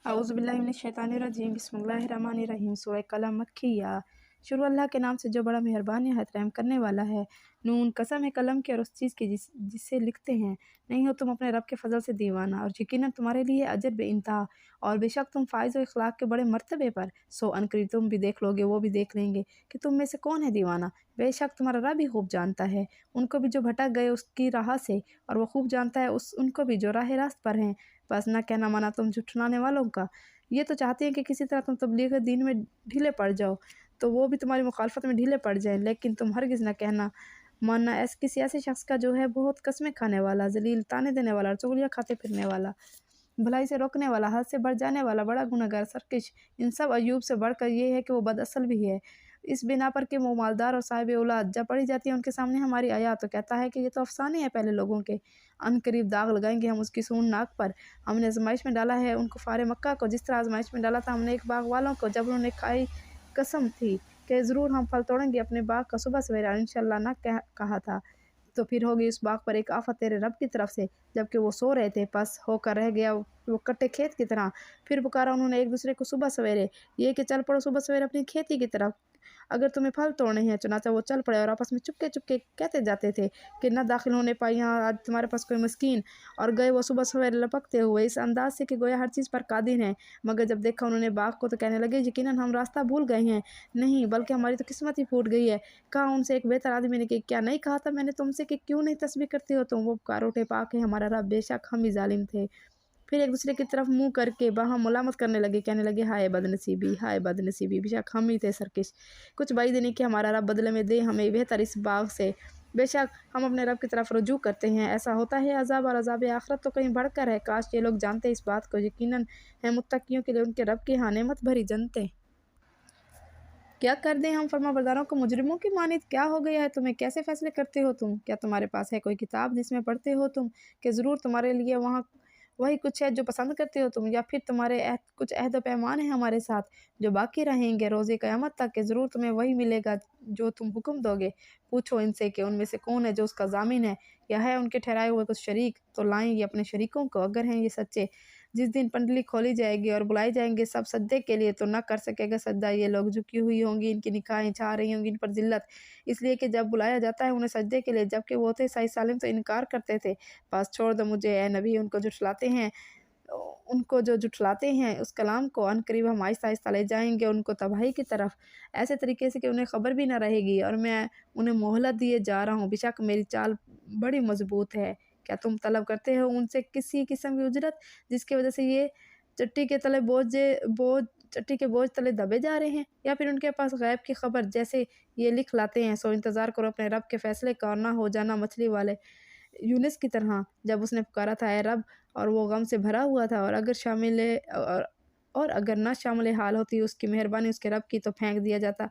औज़ुबिल्लाहिमिनश्शैतानिर्रजीम बिस्मिल्लाहिर्रहमानिर्रहीम सूरह कलम मक्किया। शुरू अल्लाह के नाम से जो बड़ा मेहरबान निहायत रहम करने वाला है। नून, कसम है कलम की और उस चीज़ की जिससे लिखते हैं। नहीं हो तुम अपने रब के फजल से दीवाना, और यकीनन तुम्हारे लिए अजर बेइंतहा, और बेशक तुम फाइज़ व इखलाक के बड़े मर्तबे पर। सो अनकरीब तुम भी देख लोगे, वो भी देख लेंगे कि तुम में से कौन है दीवाना। बेशक तुम्हारा रब ही खूब जानता है उनको भी जो भटक गए उसकी राह से, और वो खूब जानता है उनको भी जो राह रास्त पर हैं। बस न कहना माना तुम झुठलाने वालों का। ये तो चाहते हैं कि किसी तरह तुम तबलीग दीन में ढीले पड़ जाओ, तो वो भी तुम्हारी मुखालफत में ढीले पड़ जाएं, लेकिन तुम हरगिज़ न कहना मानना किसी ऐसे शख्स का जो है बहुत कस्में खाने वाला, जलील, ताने देने वाला और चुगलियाँ खाते फिरने वाला, भलाई से रोकने वाला, हद से बढ़ जाने वाला, बड़ा गुनहगार, सरकश। इन सब अयूब से बढ़कर ये है कि वो बदअसल भी है, इस बिना पर कि वो मालदार और साहिब औलाद। जब पढ़ी जाती है उनके सामने हमारी आयत, तो कहता है कि ये तो अफसाने हैं पहले लोगों के। अनकरीब दाग लगाएंगे हम उसकी सूंड नाक पर। हमने आजमाइश में डाला है उनको फारे मक्का को, जिस तरह आजमाइश में डाला था हमने एक बाग वालों को, जब उन्होंने खाई कसम थी कि ज़रूर हम फल तोड़ेंगे अपने बाग का सुबह सवेरा, इंशाअल्लाह न कहा था। तो फिर होगी उस बाग पर एक आफत तेरे रब की तरफ से, जबकि वो सो रहे थे, पस होकर रह गया वो कट्टे खेत की तरह। फिर पुकारा उन्होंने एक दूसरे को सुबह सवेरे, ये कि चल पड़ो सुबह सवेरे अपनी खेती की तरफ, अगर तुम्हें फल तोड़ने हैं। चुनाचा वो चल पड़े और आपस में चुपके चुपके कहते जाते थे कि न दाखिल होने पाई यहाँ आज तुम्हारे पास कोई मस्कीन। और गए वो सुबह सवेरे लपकते हुए इस अंदाज से कि गोया हर चीज़ पर कादिर हैं। मगर जब देखा उन्होंने बाग को तो कहने लगे यकीनन हम रास्ता भूल गए हैं। नहीं बल्कि हमारी तो किस्मत ही फूट गई है। कहा उनसे एक बेहतर आदमी ने कि क्या नहीं कहा था मैंने तुमसे कि क्यों नहीं तस्बीह करते हो तुम। वो पुकार उठे, पाक है हमारा रब, बेशक हम ही जालिम थे। फिर एक दूसरे की तरफ मुंह करके बाहम मुलामत करने लगे, कहने लगे हाय बदनसीबी, हाय बदनसीबी, बेशक हम ही थे सरकश। कुछ बाई नहीं कि हमारा रब बदले में दे हमें बेहतर इस बाग से। बेशक हम अपने रब की तरफ रुजू करते हैं। ऐसा होता है अजाब, और अजाब आखिरत तो कहीं बढ़कर है। काश ये लोग जानते इस बात को, यकीनन है मुत्तकियों के लिए उनके रब की यहाँ नेमत भरी जन्नतें। क्या कर दें हम फर्माबरदारों को मुजरिमों की मानित। क्या हो गया है तुम्हें, कैसे फैसले करते हो तुम। क्या तुम्हारे पास है कोई किताब जिसमें पढ़ते हो तुम कि ज़रूर तुम्हारे लिए वहाँ वही कुछ है जो पसंद करते हो तुम, या फिर तुम्हारे कुछ अहद व पैमान है हमारे साथ जो बाकी रहेंगे रोज़े क़यामत तक, कि ज़रूर तुम्हें वही मिलेगा जो तुम हुक्म दोगे। पूछो इनसे कि उनमें से कौन है जो उसका ज़ामिन है, या है उनके ठहराए हुए कुछ शरीक, तो लाएंगे अपने शरीकों को अगर हैं ये सच्चे। जिस दिन पंडली खोली जाएगी और बुलाए जाएंगे सब सज्दे के लिए, तो न कर सकेगा सज्दा ये लोग। झुकी हुई होंगी इनकी निगाहें, छा रही होंगी इन पर जिल्लत, इसलिए कि जब बुलाया जाता है उन्हें सज्दे के लिए, जबकि वो थे सही सालिम तो इनकार करते थे। बस छोड़ दो मुझे ए नबी, उनको जो जुटलाते हैं उस कलाम को। अनकरीब हम आहिस्ता आहिस्ता ले जाएंगे उनको तबाही की तरफ, ऐसे तरीके से कि उन्हें खबर भी ना रहेगी, और मैं उन्हें मोहलत दिए जा रहा हूँ। बेशक मेरी चाल बड़ी मजबूत है। क्या तुम तलब करते हो उनसे किसी किस्म की उजरत, जिसकी वजह से ये चट्टी के तले चट्टी के बोझ तले दबे जा रहे हैं, या फिर उनके पास गैब की खबर जैसे ये लिख लाते हैं। सो इंतज़ार करो अपने रब के फैसले का, और ना हो जाना मछली वाले यूनुस की तरह, जब उसने पुकारा था ए रब, और वो गम से भरा हुआ था। और अगर ना शामिल हाल होती उसकी मेहरबानी उसके रब की, तो फेंक दिया जाता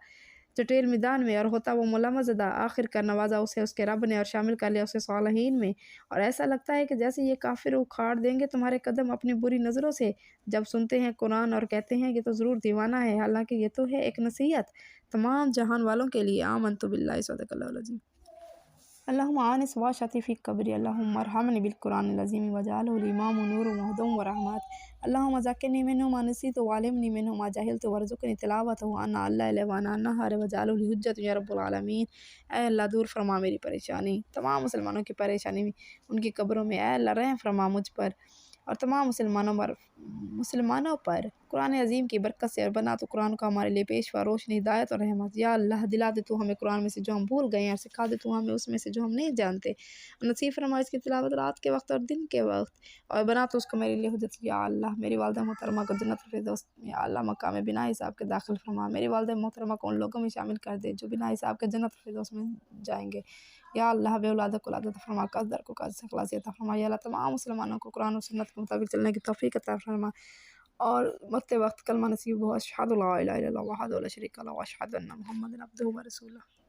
चटेल मैदान में, और होता वो मुलामज़दा। आखिर कर नवाजा उसे उसके रब ने, और शामिल कर लिया उसे सालिहीन में। और ऐसा लगता है कि जैसे ये काफिर उखाड़ देंगे तुम्हारे कदम अपनी बुरी नज़रों से, जब सुनते हैं कुरान और कहते हैं कि तो ज़रूर दीवाना है, हालांकि ये तो है एक नसीहत तमाम जहान वालों के लिए। आमनतु बिल्लाहि सदक़ल्लाहुल अज़ीम। अल्लाहुम्मा आनिस व शफ़ी क़ब्री, अल्लाहुम्मा अरहमनी बिल कुरानिल अज़ीम वजअलहु इमाम व नूर व हुदम व रहमत। अल्लाहुम्मा ज़क्किरनी मिन्हु मा नसीतु व अल्लिमनी मिन्हु मा जहिलतु वरज़ुक़नी तिलावतहु अन्ना अल-लैल व अन्ना अन्नहार वजअलहु ली हुज्जतन या रब्बुल आलमीन। ऐ अल्लाह दूर फरमा मेरी परेशानी, तमाम मुसलमानों की परेशानी उनकी कब्रों में। ऐ अल्लाह रहम फरमा मुझ पर और तमाम मुसलमानों पर कुरान अज़ीम की बरकत से, और बना तो कुरान को हमारे लिए पेशवा, रोशनी, हिदायत और रहमत। या अल्लाह दिला दे तू हमें कुरान में से जो हम भूल गए हैं, और सिखा दे तू हमें उसमें से जो हम नहीं जानते। नसीब फरमा इसकी तिलावत रात के वक्त और दिन के वक्त, और बना तो उसको मेरे लिए हुज्जत। या अल्लाह मेरी वालिदा मोहतरमा को जन्नत फिरदौस, या अल्लाह मक्का में बिना हिसाब के दाखिल फरमा। मेरी वालिदा मोहतरमा को उन लोगों में शामिल कर दे जो बिना हिसाब के जन्नत फिरदौस में जाएंगे। या अल्लाह बेऔलाद को औलाद अता फरमा, कर्ज़दार को कर्ज़ से खलासी अता फरमा। या अल्लाह तमाम मुसलमानों को कुरान और सुन्नत के मुताबिक चलने की तौफीक अता फरमा, और मरते वक्त कलमा नसीब हो। अशहदु ला इलाहा इल्लल्लाह वहदहु ला शरीका लहु व अशहदु अन्ना मुहम्मदन अब्दुहु व रसूलुहु।